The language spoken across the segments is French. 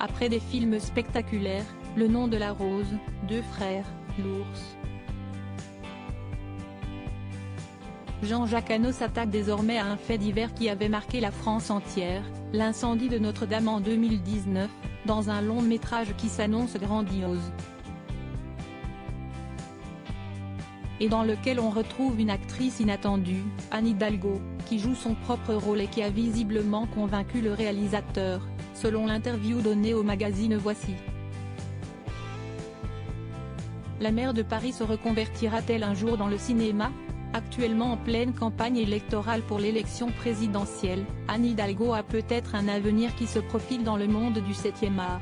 Après des films spectaculaires, Le nom de la rose, Deux frères, l'ours. Jean-Jacques Hano s'attaque désormais à un fait divers qui avait marqué la France entière, l'incendie de Notre-Dame en 2019, dans un long métrage qui s'annonce grandiose. Et dans lequel on retrouve une actrice inattendue, Anne Hidalgo, qui joue son propre rôle et qui a visiblement convaincu le réalisateur, selon l'interview donnée au magazine Voici. La maire de Paris se reconvertira-t-elle un jour dans le cinéma ? Actuellement en pleine campagne électorale pour l'élection présidentielle, Anne Hidalgo a peut-être un avenir qui se profile dans le monde du 7e art.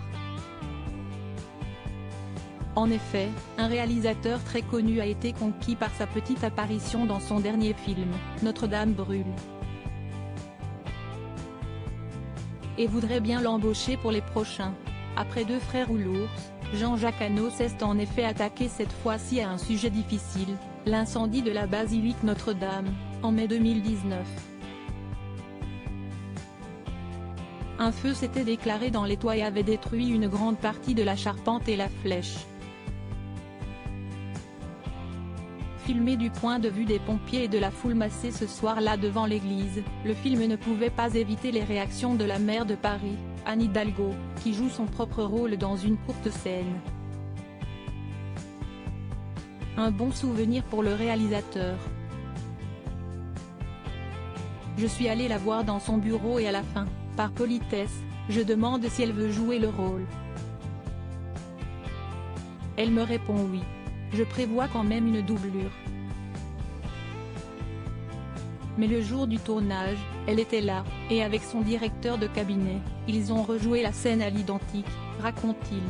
En effet, un réalisateur très connu a été conquis par sa petite apparition dans son dernier film, Notre-Dame brûle. Et voudrait bien l'embaucher pour les prochains. Après Deux frères ou l'ours, Jean-Jacques Hano s'est en effet attaqué cette fois-ci à un sujet difficile, l'incendie de la basilique Notre-Dame, en mai 2019. Un feu s'était déclaré dans les toits et avait détruit une grande partie de la charpente et la flèche. Filmé du point de vue des pompiers et de la foule massée ce soir-là devant l'église, le film ne pouvait pas éviter les réactions de la maire de Paris, Anne Hidalgo, qui joue son propre rôle dans une courte scène. Un bon souvenir pour le réalisateur. Je suis allé la voir dans son bureau et à la fin, par politesse, je demande si elle veut jouer le rôle. Elle me répond oui. Je prévois quand même une doublure. Mais le jour du tournage, elle était là, et avec son directeur de cabinet, ils ont rejoué la scène à l'identique, raconte-t-il.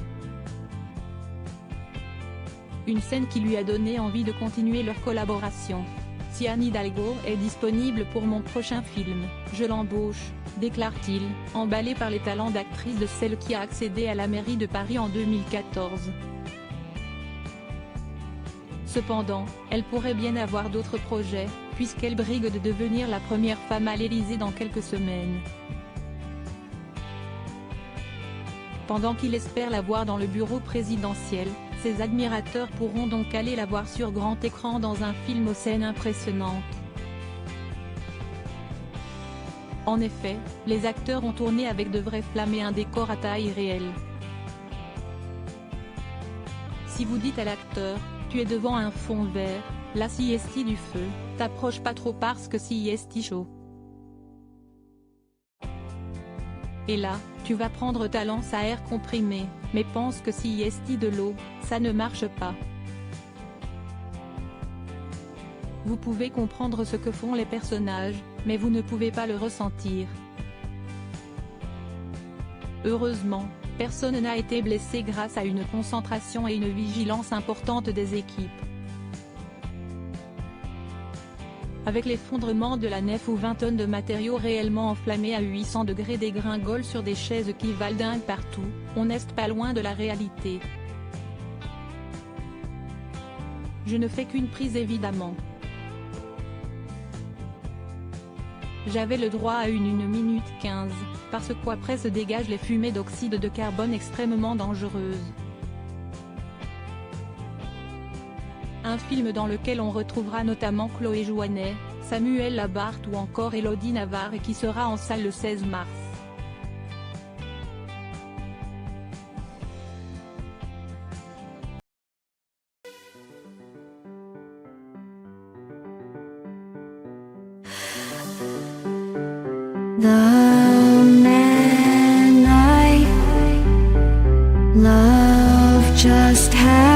Une scène qui lui a donné envie de continuer leur collaboration. Si Anne Hidalgo est disponible pour mon prochain film, je l'embauche, déclare-t-il, emballé par les talents d'actrice de celle qui a accédé à la mairie de Paris en 2014. Cependant, elle pourrait bien avoir d'autres projets, puisqu'elle brigue de devenir la première femme à l'Élysée dans quelques semaines. Pendant qu'il espère la voir dans le bureau présidentiel, ses admirateurs pourront donc aller la voir sur grand écran dans un film aux scènes impressionnantes. En effet, les acteurs ont tourné avec de vraies flammes et un décor à taille réelle. Si vous dites à l'acteur, tu es devant un fond vert, là si est du feu, t'approches pas trop parce que si est chaud. Et là, tu vas prendre ta lance à air comprimé, mais pense que si est de l'eau, ça ne marche pas. Vous pouvez comprendre ce que font les personnages, mais vous ne pouvez pas le ressentir. Heureusement, personne n'a été blessé grâce à une concentration et une vigilance importante des équipes. Avec l'effondrement de la nef où 20 tonnes de matériaux réellement enflammés à 800 degrés dégringolent sur des chaises qui valdinguent partout, on n'est pas loin de la réalité. Je ne fais qu'une prise évidemment. J'avais le droit à une 1 minute 15, parce qu'après se dégagent les fumées d'oxyde de carbone extrêmement dangereuses. Un film dans lequel on retrouvera notamment Chloé Jouannet, Samuel Labarthe ou encore Élodie Navarre et qui sera en salle le 16 mars. The man I love just had